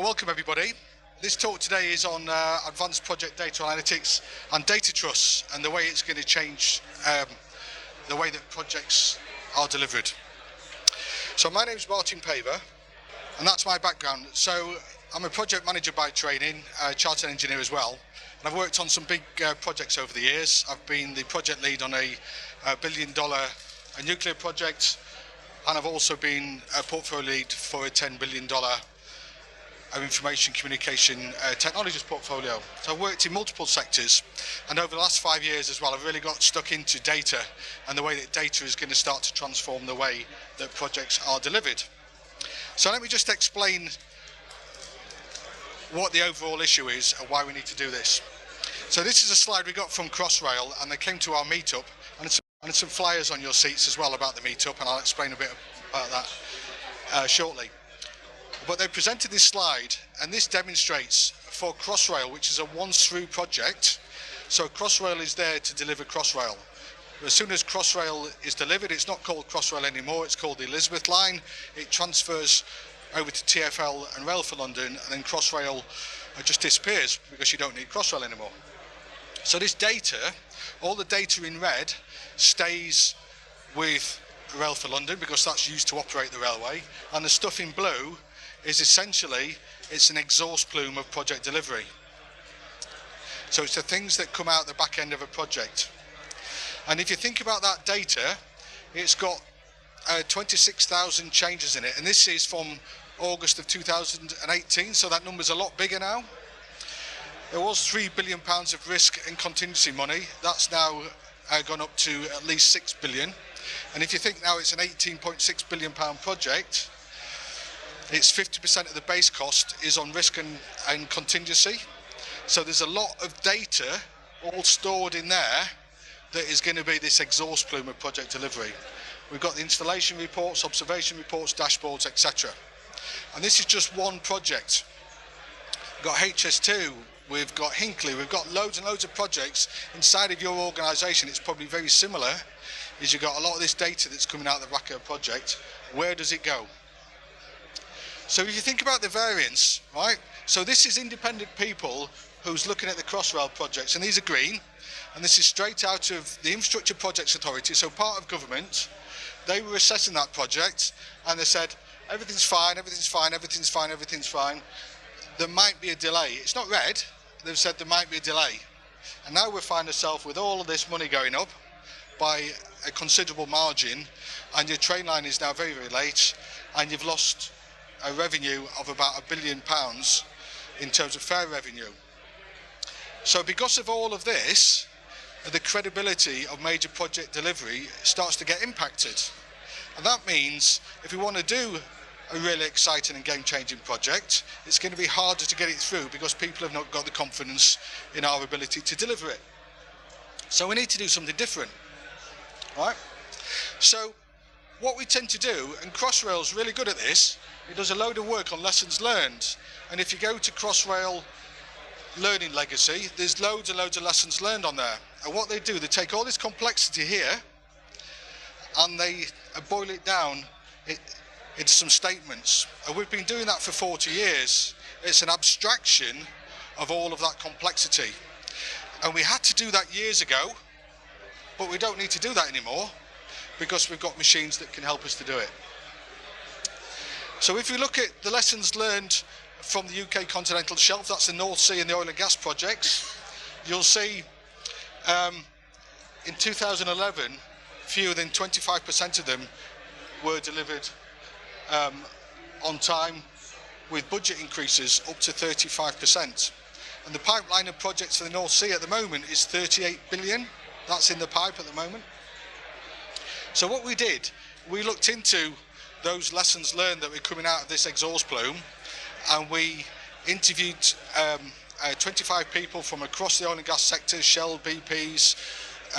Welcome everybody. This talk today is on advanced project data analytics and data trusts and the way it's going to change the way that projects are delivered. So my name is Paver and that's my background. So I'm a project manager by training, a chartered engineer as well, and I've worked on some big projects over the years. I've been the project lead on a $1 billion nuclear project, and I've also been a portfolio lead for a $10 billion information communication technologies portfolio. So I've worked in multiple sectors, and over the last 5 years as well I've really got stuck into data and the way that data is going to start to transform the way that projects are delivered. So let me just explain what the overall issue is and why we need to do this. So this is a slide we got from Crossrail, and they came to our meetup, and some flyers on your seats as well about the meetup, and I'll explain a bit about that shortly. But they presented this slide, and this demonstrates for Crossrail, which is a once-through project. So Crossrail is there to deliver Crossrail. As soon as Crossrail is delivered, it's not called Crossrail anymore, it's called the Elizabeth line. It transfers over to TfL and Rail for London, and then Crossrail just disappears because you don't need Crossrail anymore. So this data, all the data in red, stays with Rail for London because that's used to operate the railway, and the stuff in blue is essentially, it's an exhaust plume of project delivery. So it's the things that come out the back end of a project. And if you think about that data, it's got 26,000 changes in it, and this is from August of 2018, so that number's a lot bigger now. There was £3 billion of risk and contingency money. That's now gone up to at least 6 billion. And if you think now it's an £18.6 billion project, it's 50% of the base cost is on risk and contingency. So there's a lot of data all stored in there that is going to be this exhaust plume of project delivery. We've got the installation reports, observation reports, dashboards, etc. And this is just one project. We've got HS2, we've got Hinkley, we've got loads and loads of projects inside of your organisation. It's probably very similar, is you've got a lot of this data that's coming out of the back of a project. Where does it go? So if you think about the variance, right? So this is independent people who's looking at the Crossrail projects, and these are green, and this is straight out of the Infrastructure Projects Authority, so part of government. They were assessing that project, and they said, everything's fine, everything's fine, everything's fine, everything's fine. There might be a delay. It's not red, they've said there might be a delay. And now we find ourselves with all of this money going up by a considerable margin, and your train line is now very, very late, and you've lost a revenue of about £1 billion in terms of fare revenue. So because of all of this, the credibility of major project delivery starts to get impacted. And that means if we want to do a really exciting and game-changing project, it's going to be harder to get it through because people have not got the confidence in our ability to deliver it. So we need to do something different, right? So what we tend to do, and Crossrail's really good at this, it does a load of work on lessons learned. And if you go to Crossrail Learning Legacy, there's loads and loads of lessons learned on there. And what they do, they take all this complexity here and they boil it down into some statements. And we've been doing that for 40 years. It's an abstraction of all of that complexity. And we had to do that years ago, but we don't need to do that anymore because we've got machines that can help us to do it. So if you look at the lessons learned from the UK continental shelf, that's the North Sea and the oil and gas projects, you'll see in 2011, fewer than 25% of them were delivered on time, with budget increases up to 35%. And the pipeline of projects for the North Sea at the moment is 38 billion. That's in the pipe at the moment. So what we did, we looked into those lessons learned that were coming out of this exhaust plume, and we interviewed 25 people from across the oil and gas sector, Shell, BPs,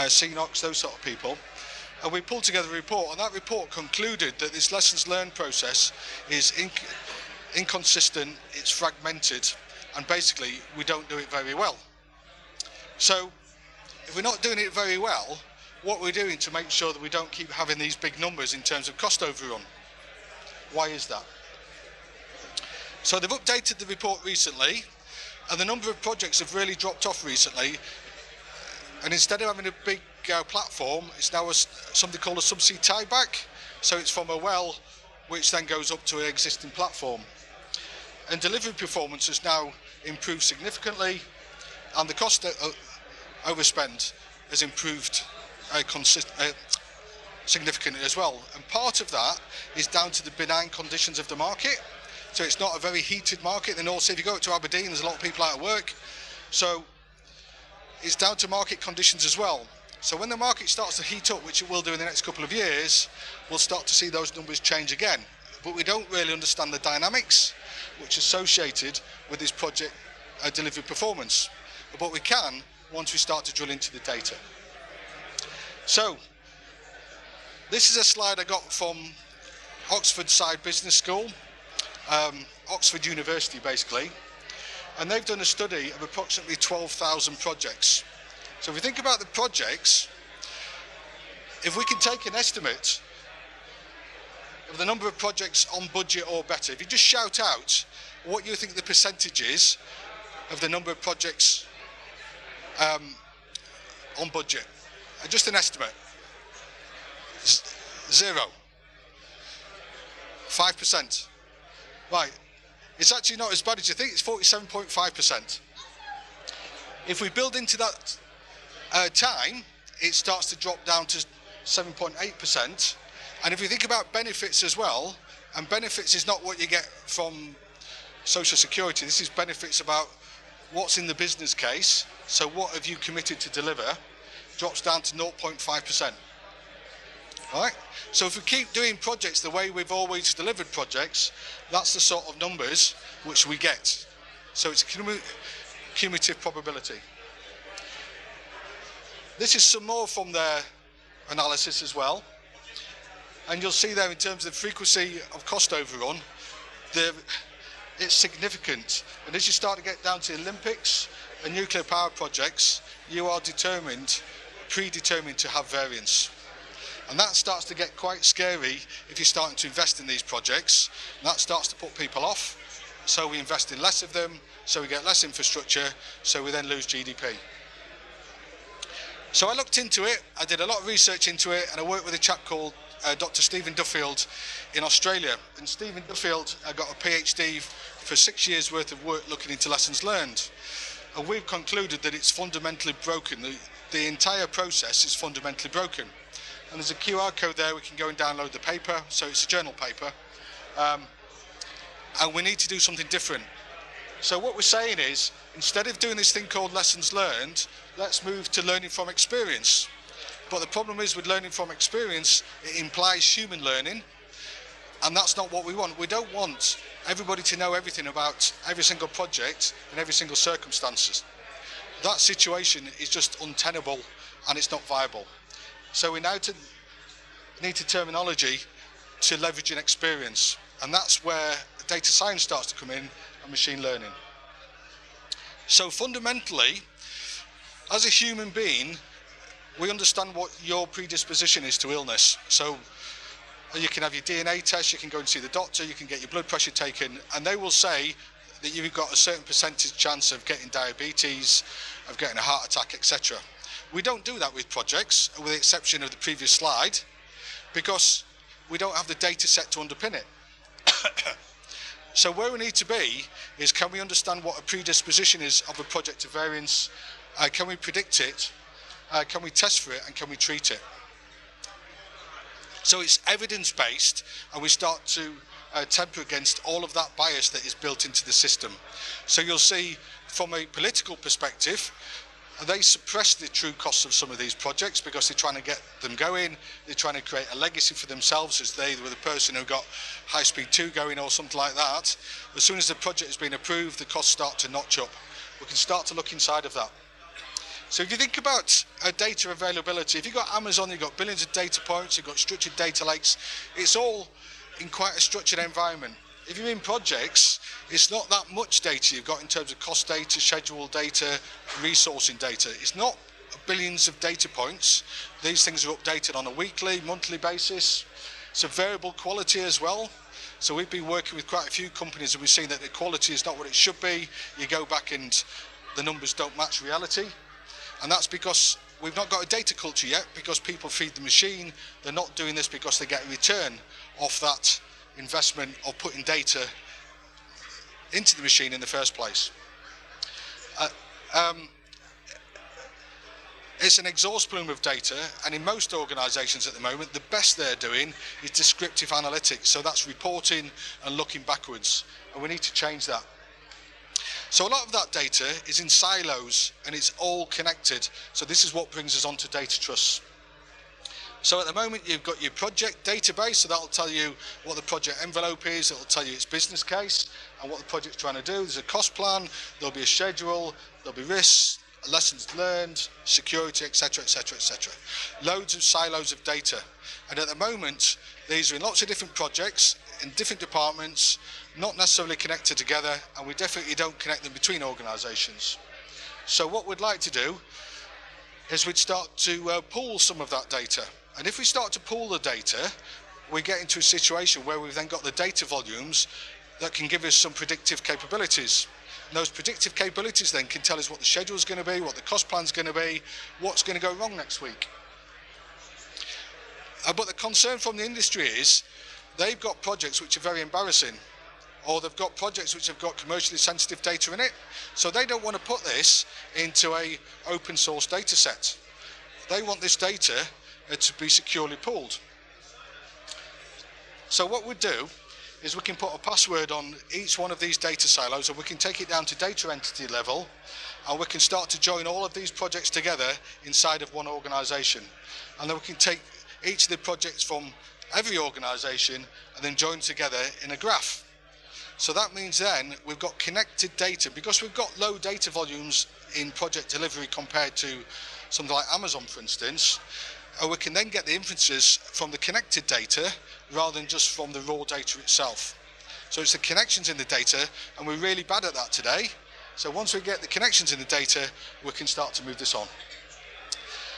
Synopsis, those sort of people, and we pulled together a report, and that report concluded that this lessons learned process is inconsistent, it's fragmented, and basically we don't do it very well. So if we're not doing it very well, what we're doing to make sure that we don't keep having these big numbers in terms of cost overrun. Why is that? So they've updated the report recently, and the number of projects have really dropped off recently. And instead of having a big platform, it's now something called a subsea tieback. So it's from a well, which then goes up to an existing platform. And delivery performance has now improved significantly, and the cost overspend has improved significantly as well. And part of that is down to the benign conditions of the market. So it's not a very heated market. And also, if you go up to Aberdeen, there's a lot of people out of work. So it's down to market conditions as well. So when the market starts to heat up, which it will do in the next couple of years, we'll start to see those numbers change again. But we don't really understand the dynamics which are associated with this project delivery performance. But we can once we start to drill into the data. So this is a slide I got from Oxford Side Business School, Oxford University basically, and they've done a study of approximately 12,000 projects. So if we think about the projects, if we can take an estimate of the number of projects on budget or better, if you just shout out what you think the percentage is of the number of projects on budget, just an estimate. 0. 5%. Right, it's actually not as bad as you think, it's 47.5%. If we build into that time, it starts to drop down to 7.8%. And if you think about benefits as well, and benefits is not what you get from Social Security, this is benefits about what's in the business case, so what have you committed to deliver, drops down to 0.5%. Right? So if we keep doing projects the way we've always delivered projects, that's the sort of numbers which we get. So it's a cumulative probability. This is some more from their analysis as well. And you'll see there in terms of the frequency of cost overrun, it's significant. And as you start to get down to Olympics and nuclear power projects, you are predetermined to have variance. And that starts to get quite scary if you're starting to invest in these projects. And that starts to put people off. So we invest in less of them, so we get less infrastructure, so we then lose GDP. So I looked into it, I did a lot of research into it, and I worked with a chap called Dr. Stephen Duffield in Australia. And Stephen Duffield got a PhD for 6 years worth of work looking into lessons learned. And we've concluded that it's fundamentally broken. The entire process is fundamentally broken. And there's a QR code there, we can go and download the paper, so it's a journal paper. And we need to do something different. So what we're saying is, instead of doing this thing called lessons learned, let's move to learning from experience. But the problem is with learning from experience, it implies human learning, and that's not what we want. We don't want everybody to know everything about every single project and every single circumstances. That situation is just untenable and it's not viable. So we now need terminology to leveraging experience, and that's where data science starts to come in and machine learning. So fundamentally, as a human being, we understand what your predisposition is to illness. So you can have your DNA test, you can go and see the doctor, you can get your blood pressure taken, and they will say that you've got a certain percentage chance of getting diabetes, of getting a heart attack, etc. We don't do that with projects, with the exception of the previous slide, because we don't have the data set to underpin it. So where we need to be is, can we understand what a predisposition is of a project to variance? Can we predict it? Can we test for it? And can we treat it? So it's evidence-based, and we start to temper against all of that bias that is built into the system. So you'll see from a political perspective, they suppress the true costs of some of these projects because they're trying to get them going. They're trying to create a legacy for themselves as they were the person who got High Speed 2 going or something like that. As soon as the project has been approved, the costs start to notch up. We can start to look inside of that. So if you think about data availability, if you've got Amazon, you've got billions of data points, you've got structured data lakes, it's all in quite a structured environment. If you're in projects, it's not that much data you've got in terms of cost data, schedule data, resourcing data. It's not billions of data points. These things are updated on a weekly, monthly basis. It's a variable quality as well. So we've been working with quite a few companies and we've seen that the quality is not what it should be. You go back and the numbers don't match reality. And that's because we've not got a data culture yet, because people feed the machine. They're not doing this because they get a return off that investment of putting data into the machine in the first place. It's an exhaust plume of data, and in most organisations at the moment, the best they're doing is descriptive analytics. So that's reporting and looking backwards, and we need to change that. So a lot of that data is in silos and it's all connected. So this is what brings us on to data trusts. So at the moment you've got your project database, so that'll tell you what the project envelope is, it'll tell you its business case and what the project's trying to do. There's a cost plan, there'll be a schedule, there'll be risks, lessons learned, security, etc, etc, etc. Loads of silos of data. And at the moment, these are in lots of different projects, in different departments, not necessarily connected together, and we definitely don't connect them between organisations. So what we'd like to do is we'd start to pool some of that data. And if we start to pool the data, we get into a situation where we've then got the data volumes that can give us some predictive capabilities. And those predictive capabilities then can tell us what the schedule is going to be, what the cost plan is going to be, what's going to go wrong next week. But the concern from the industry is they've got projects which are very embarrassing, or they've got projects which have got commercially sensitive data in it, so they don't want to put this into a open source data set. They want this data to be securely pooled. So what we do is we can put a password on each one of these data silos, and we can take it down to data entity level, and we can start to join all of these projects together inside of one organisation. And then we can take each of the projects from every organisation and then join together in a graph. So that means then we've got connected data, because we've got low data volumes in project delivery compared to something like Amazon, for instance. We can then get the inferences from the connected data rather than just from the raw data itself. So it's the connections in the data, and we're really bad at that today. So once we get the connections in the data, we can start to move this on.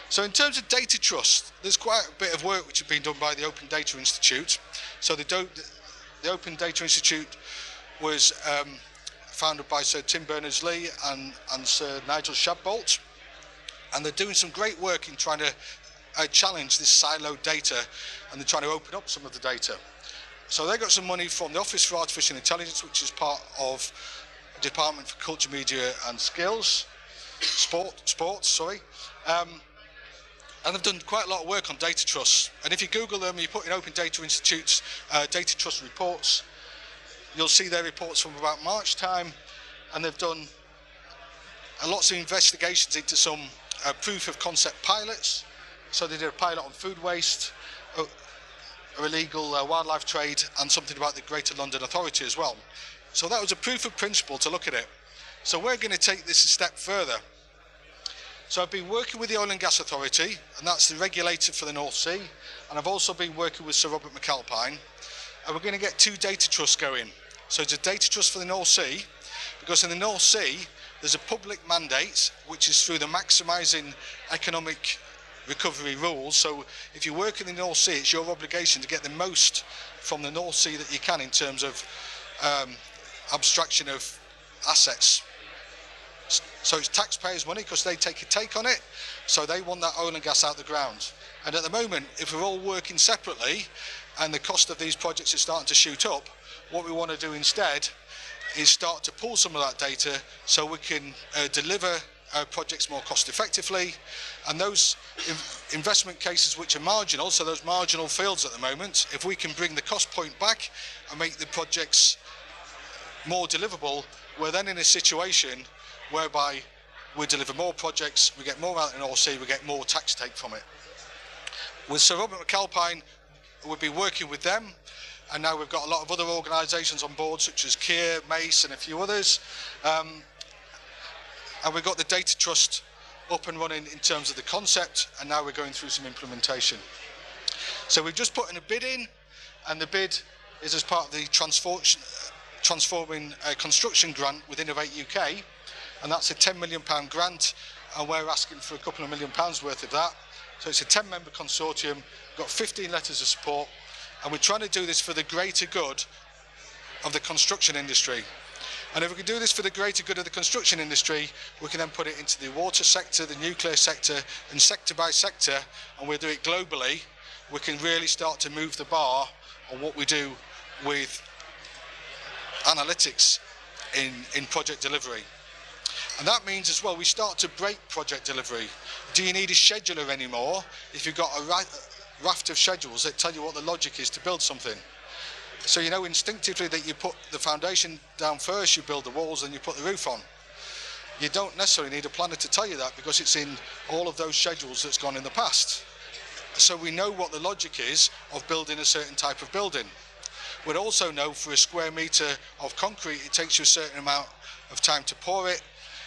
So in terms of data trust, there's quite a bit of work which has been done by the Open Data Institute. So the Open Data Institute was founded by Sir Tim Berners-Lee and Sir Nigel Shadbolt, and they're doing some great work in trying to challenge this siloed data, and they're trying to open up some of the data. So they got some money from the Office for Artificial Intelligence, which is part of the Department for Culture, Media and Sports, and they've done quite a lot of work on data trusts. And if you Google them, you put in Open Data Institute's data trust reports, you'll see their reports from about March time, and they've done lots of investigations into some proof of concept pilots. So they did a pilot on food waste, illegal wildlife trade, and something about the Greater London Authority as well. So that was a proof of principle to look at it. So we're going to take this a step further. So I've been working with the Oil and Gas Authority, and that's the regulator for the North Sea, and I've also been working with Sir Robert McAlpine, and we're going to get 2 data trusts going. So it's a data trust for the North Sea, because in the North Sea there's a public mandate which is through the maximising economic recovery rules. So if you work in the North Sea, it's your obligation to get the most from the North Sea that you can in terms of abstraction of assets. So it's taxpayers' money because they take a take on it, so they want that oil and gas out the ground. And at the moment, if we're all working separately and the cost of these projects is starting to shoot up, what we want to do instead is start to pull some of that data so we can deliver projects more cost effectively, and those investment cases which are marginal, so those marginal fields at the moment, if we can bring the cost point back and make the projects more deliverable, we're then in a situation whereby we deliver more projects, we get more out in the North Sea, we get more tax take from it. With Sir Robert McAlpine, we've been working with them, and now we've got a lot of other organisations on board, such as Kier, Mace and a few others. And we've got the data trust up and running in terms of the concept, and now we're going through some implementation. So we've just put in a bid in, and the bid is as part of the Transforming Construction grant with Innovate UK, and that's a £10 million grant, and we're asking for a couple of £1 million worth of that. So it's a 10-member consortium, got 15 letters of support, and we're trying to do this for the greater good of the construction industry. And if we can do this for the greater good of the construction industry, we can then put it into the water sector, the nuclear sector, and sector by sector, and we'll do it globally. We can really start to move the bar on what we do with analytics in project delivery. And that means as well, we start to break project delivery. Do you need a scheduler anymore if you've got a raft of schedules that tell you what the logic is to build something? So you know instinctively that you put the foundation down first, you build the walls, and you put the roof on. You don't necessarily need a planner to tell you that, because it's in all of those schedules that's gone in the past. So we know what the logic is of building a certain type of building. We'd also know for a square metre of concrete, it takes you a certain amount of time to pour it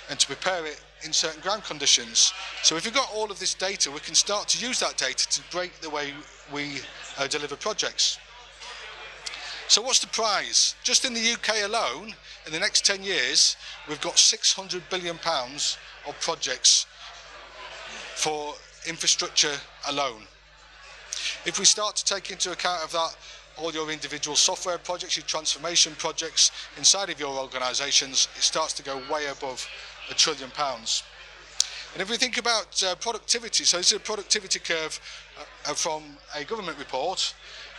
and to prepare it in certain ground conditions. So if you've got all of this data, we can start to use that data to break the way we deliver projects. So what's the prize? Just in the UK alone, in the next 10 years, we've got £600 billion of projects for infrastructure alone. If we start to take into account of that all your individual software projects, your transformation projects inside of your organisations, it starts to go way above £1 trillion. And if we think about productivity, so this is a productivity curve from a government report,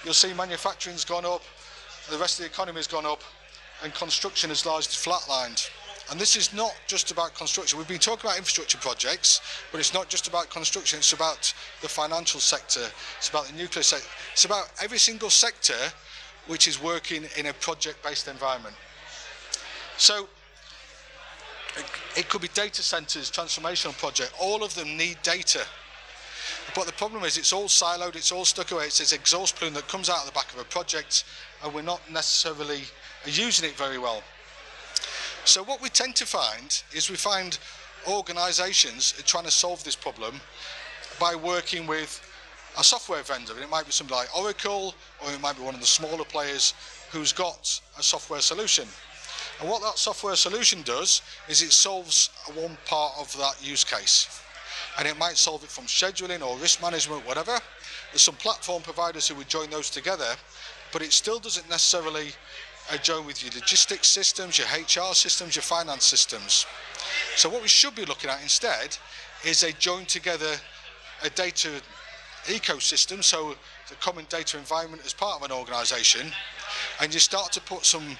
you'll see manufacturing's gone up, the rest of the economy has gone up, and construction has largely flatlined. And this is not just about construction. We've been talking about infrastructure projects, but it's not just about construction, it's about the financial sector, it's about the nuclear sector, it's about every single sector which is working in a project-based environment. So it could be data centres, transformational project, all of them need data. But the problem is it's all siloed, it's all stuck away, it's this exhaust plume that comes out of the back of a project, and we're not necessarily using it very well. So what we tend to find is we find organisations trying to solve this problem by working with a software vendor. And it might be somebody like Oracle, or it might be one of the smaller players who's got a software solution. And what that software solution does is it solves one part of that use case. And it might solve it from scheduling or risk management, whatever. There's some platform providers who would join those together, but it still doesn't necessarily join with your logistics systems, your HR systems, your finance systems. So what we should be looking at instead is a join together a data ecosystem, so the common data environment as part of an organisation, and you start to put some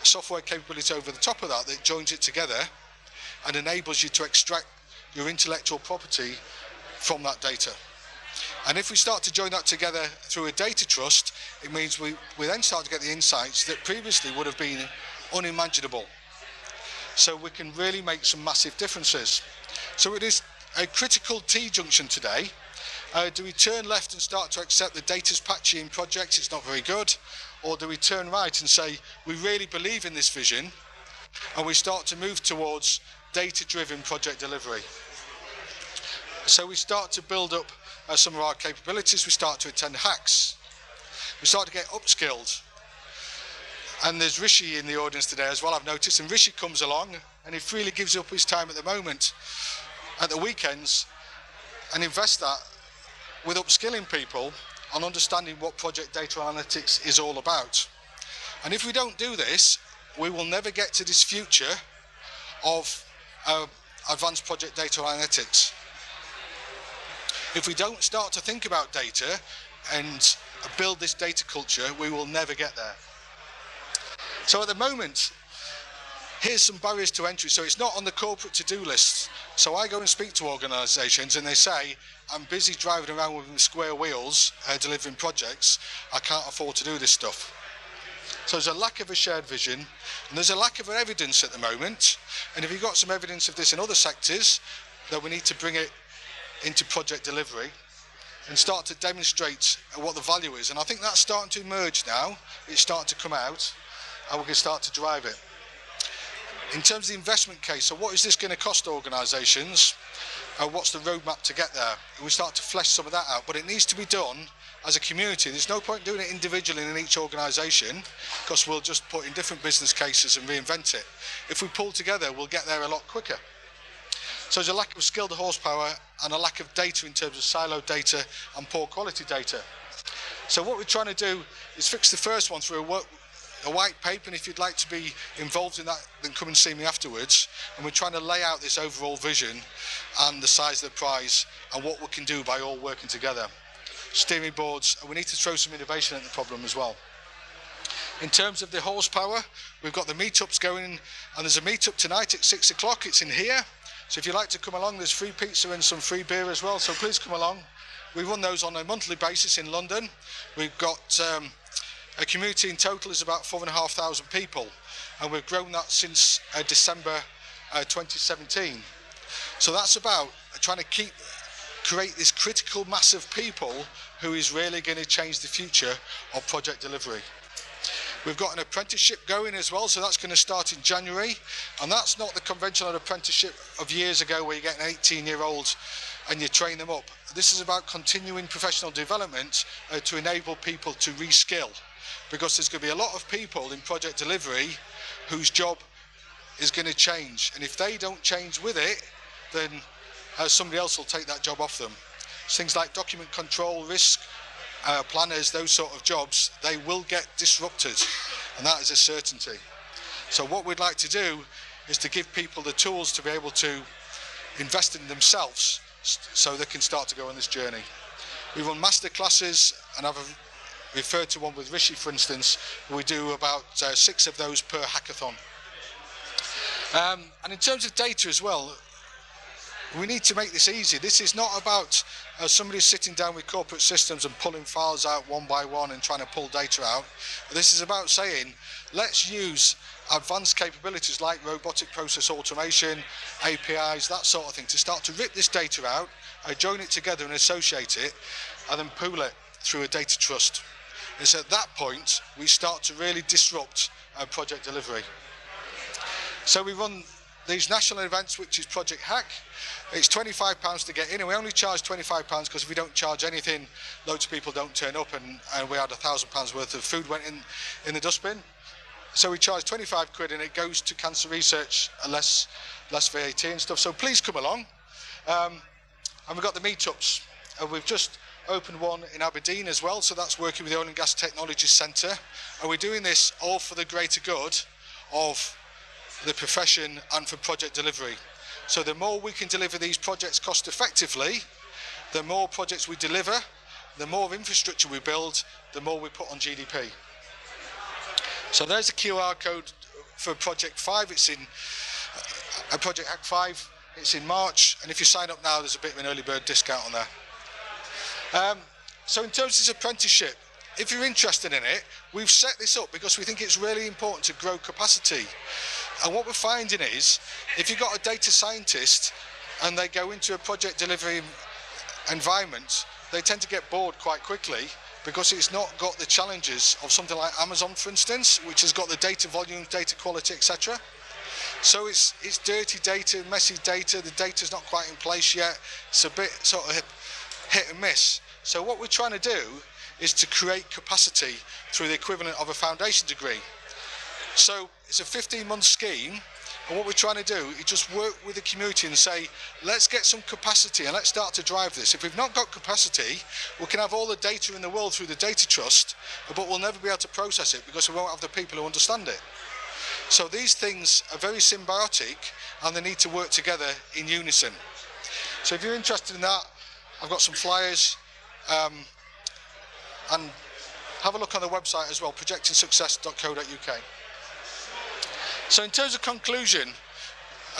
software capability over the top of that that joins it together and enables you to extract your intellectual property from that data. And if we start to join that together through a data trust, it means we then start to get the insights that previously would have been unimaginable. So we can really make some massive differences. So it is a critical T-junction today. Do we turn left and start to accept the data's patchy in projects, it's not very good? Or do we turn right and say, we really believe in this vision, and we start to move towards data-driven project delivery? So we start to build up some of our capabilities, we start to attend hacks, we start to get upskilled. And there's Rishi in the audience today as well, I've noticed, and Rishi comes along and he freely gives up his time at the moment, at the weekends, and invests that with upskilling people on understanding what project data analytics is all about. And if we don't do this, we will never get to this future of advanced project data analytics. If we don't start to think about data and build this data culture, we will never get there. So at the moment, here's some barriers to entry. So it's not on the corporate to-do list. So I go and speak to organisations and they say, I'm busy driving around with square wheels, delivering projects, I can't afford to do this stuff. So there's a lack of a shared vision, and there's a lack of evidence at the moment. And if you've got some evidence of this in other sectors, then we need to bring it into project delivery and start to demonstrate what the value is. And I think that's starting to emerge now. It's starting to come out, and we can start to drive it. In terms of the investment case, so what is this going to cost organisations? What's the roadmap to get there? And we start to flesh some of that out, but it needs to be done as a community. There's no point doing it individually in each organisation, because we'll just put in different business cases and reinvent it. If we pull together, we'll get there a lot quicker. So there's a lack of skilled horsepower and a lack of data in terms of siloed data and poor quality data. So what we're trying to do is fix the first one through a white paper, and if you'd like to be involved in that, then come and see me afterwards. And we're trying to lay out this overall vision and the size of the prize and what we can do by all working together. Steering boards, and we need to throw some innovation at the problem as well. In terms of the horsepower, we've got the meetups going, and there's a meetup tonight at 6 o'clock. It's in here. So if you'd like to come along, there's free pizza and some free beer as well. So please come along. We run those on a monthly basis in London. We've got a community in total is about 4,500 people, and we've grown that since December 2017. So that's about trying to create this critical mass of people who is really going to change the future of project delivery. We've got an apprenticeship going as well, so that's going to start in January, and that's not the conventional apprenticeship of years ago where you get an 18-year-old and you train them up. This is about continuing professional development to enable people to reskill, because there's going to be a lot of people in project delivery whose job is going to change, and if they don't change with it, then somebody else will take that job off them. Things like document control, risk, planners, those sort of jobs, they will get disrupted, and that is a certainty. So what we'd like to do is to give people the tools to be able to invest in themselves so they can start to go on this journey. We run master classes, and I've referred to one with Rishi, for instance. We do about 6 of those per hackathon. And in terms of data as well, we need to make this easy. This is not about somebody sitting down with corporate systems and pulling files out one by one and trying to pull data out. This is about saying, let's use advanced capabilities like robotic process automation, APIs, that sort of thing, to start to rip this data out, join it together and associate it, and then pool it through a data trust. It's at that point we start to really disrupt project delivery. So we run these national events, which is Project Hack. It's £25 to get in, and we only charge £25 because if we don't charge anything, loads of people don't turn up, and we had £1,000 worth of food went in the dustbin. So we charge 25 quid, and it goes to cancer research, less VAT and stuff. So please come along. And we've got the meetups, and we've just opened one in Aberdeen as well. So that's working with the Oil and Gas Technology Centre, and we're doing this all for the greater good of the profession and for project delivery. So the more we can deliver these projects cost effectively, the more projects we deliver, the more infrastructure we build, the more we put on GDP. So there's a QR code for Project 5. It's in Project Hack 5. It's in March, and if you sign up now, there's a bit of an early bird discount on there. So in terms of this apprenticeship, if you're interested in it, we've set this up because we think it's really important to grow capacity. And what we're finding is, if you've got a data scientist and they go into a project delivery environment, they tend to get bored quite quickly because it's not got the challenges of something like Amazon, for instance, which has got the data volume, data quality, etc. So it's dirty data, messy data, the data's not quite in place yet, it's a bit sort of hit and miss. So what we're trying to do is to create capacity through the equivalent of a foundation degree. So it's a 15-month scheme, and what we're trying to do is just work with the community and say, let's get some capacity and let's start to drive this. If we've not got capacity, we can have all the data in the world through the data trust, but we'll never be able to process it because we won't have the people who understand it. So these things are very symbiotic, and they need to work together in unison. So if you're interested in that, I've got some flyers, and have a look on the website as well, projectingsuccess.co.uk. So in terms of conclusion,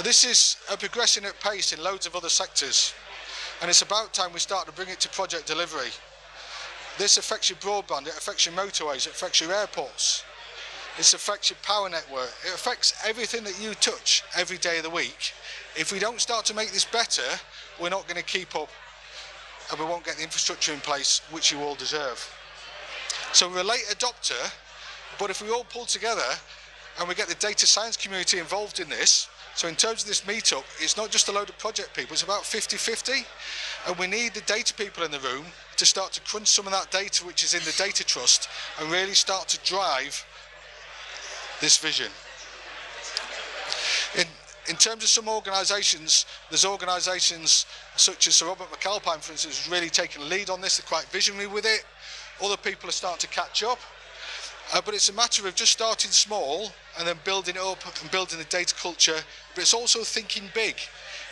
this is progressing at pace in loads of other sectors, and it's about time we start to bring it to project delivery. This affects your broadband, it affects your motorways, it affects your airports, it affects your power network, it affects everything that you touch every day of the week. If we don't start to make this better, we're not going to keep up, and we won't get the infrastructure in place which you all deserve. So we're a late adopter, but if we all pull together and we get the data science community involved in this, so in terms of this meetup, it's not just a load of project people, it's about 50-50, and we need the data people in the room to start to crunch some of that data which is in the data trust and really start to drive this vision. In terms of some organisations, there's organisations such as Sir Robert McAlpine, for instance, who's really taken a lead on this. They're quite visionary with it. Other people are starting to catch up. But it's a matter of just starting small and then building it up and building the data culture. But it's also thinking big.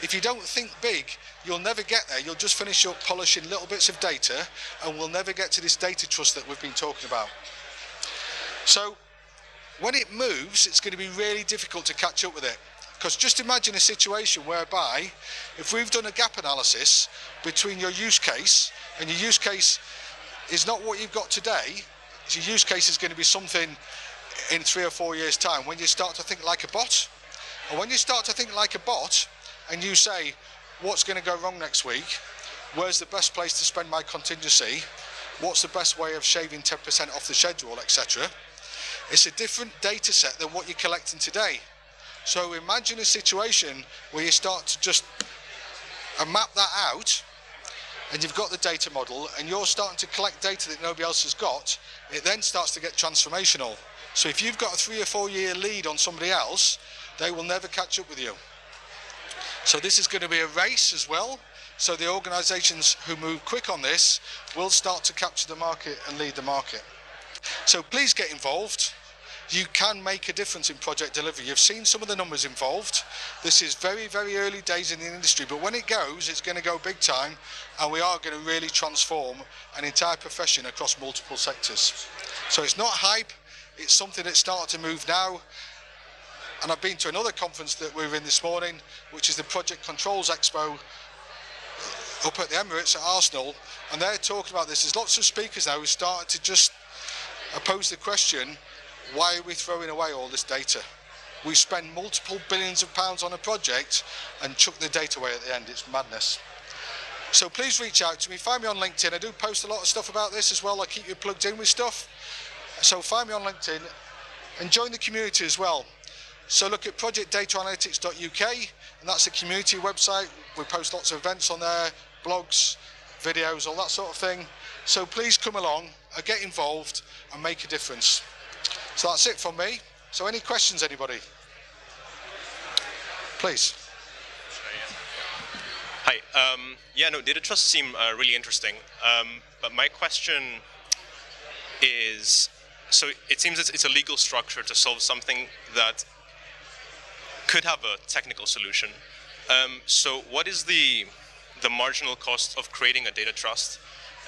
If you don't think big, you'll never get there. You'll just finish up polishing little bits of data, and we'll never get to this data trust that we've been talking about. So when it moves, it's going to be really difficult to catch up with it. Because just imagine a situation whereby if we've done a gap analysis between your use case, and your use case is not what you've got today, your use case is going to be something in 3 or 4 years' time when you start to think like a bot. And when you start to think like a bot and you say, what's going to go wrong next week? Where's the best place to spend my contingency? What's the best way of shaving 10% off the schedule, etc.? It's a different data set than what you're collecting today. So imagine a situation where you start to just map that out, and you've got the data model and you're starting to collect data that nobody else has got. It then starts to get transformational. So if you've got a 3 or 4 year lead on somebody else, they will never catch up with you. So this is going to be a race as well. So the organisations who move quick on this will start to capture the market and lead the market. So please get involved. You can make a difference in project delivery. You've seen some of the numbers involved. This is very, very early days in the industry, but when it goes, it's going to go big time, and we are going to really transform an entire profession across multiple sectors. So it's not hype, it's something that's starting to move now. And I've been to another conference that we were in this morning, which is the Project Controls Expo up at the Emirates at Arsenal, and they're talking about this. There's lots of speakers now who started to just pose the question, why are we throwing away all this data? We spend multiple billions of pounds on a project and chuck the data away at the end. It's madness. So please reach out to me. Find me on LinkedIn. I do post a lot of stuff about this as well. I keep you plugged in with stuff. So find me on LinkedIn and join the community as well. So look at projectdataanalytics.uk, and that's the community website. We post lots of events on there, blogs, videos, all that sort of thing. So please come along and get involved and make a difference. So that's it from me. So any questions, anybody? Please. Hi. Data trusts seem really interesting. But my question is, so it seems it's a legal structure to solve something that could have a technical solution. So what is the marginal cost of creating a data trust?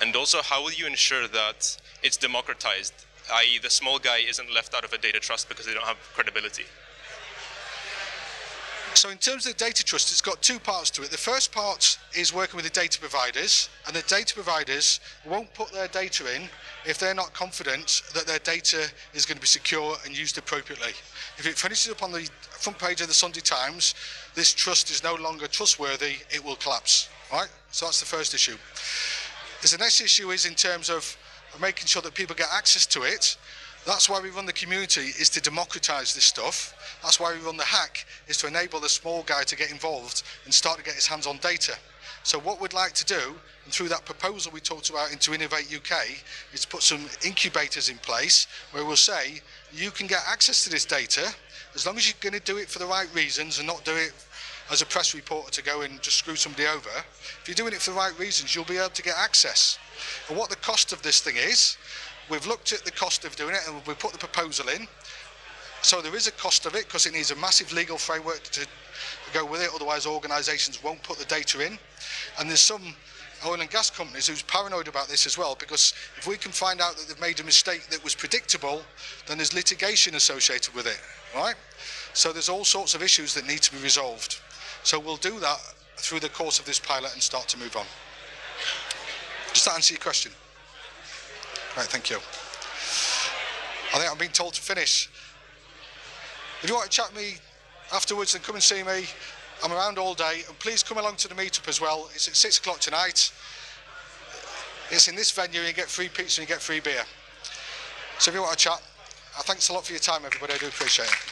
And also, how will you ensure that it's democratized, i.e. the small guy isn't left out of a data trust because they don't have credibility? So in terms of the data trust, it's got two parts to it. The first part is working with the data providers, and the data providers won't put their data in if they're not confident that their data is going to be secure and used appropriately. If it finishes up on the front page of the Sunday Times, this trust is no longer trustworthy, it will collapse. Right? So that's the first issue. The next issue is in terms of making sure that people get access to it. That's why we run the community, is to democratize this stuff. That's why we run the hack, is to enable the small guy to get involved and start to get his hands on data. So what we'd like to do, and through that proposal we talked about into Innovate UK, is put some incubators in place where we'll say, you can get access to this data, as long as you're going to do it for the right reasons and not do it as a press reporter to go and just screw somebody over. If you're doing it for the right reasons, you'll be able to get access. And what the cost of this thing is, we've looked at the cost of doing it and we've put the proposal in. So there is a cost of it because it needs a massive legal framework to go with it, otherwise organisations won't put the data in. And there's some oil and gas companies who's paranoid about this as well, because if we can find out that they've made a mistake that was predictable, then there's litigation associated with it, right? So there's all sorts of issues that need to be resolved. So we'll do that through the course of this pilot and start to move on. Does that answer your question? Right, thank you. I think I'm being told to finish. If you want to chat me afterwards, then come and see me. I'm around all day, and please come along to the meetup as well. It's at 6 o'clock tonight. It's in this venue, you get free pizza and you get free beer. So if you want to chat, thanks a lot for your time, everybody. I do appreciate it.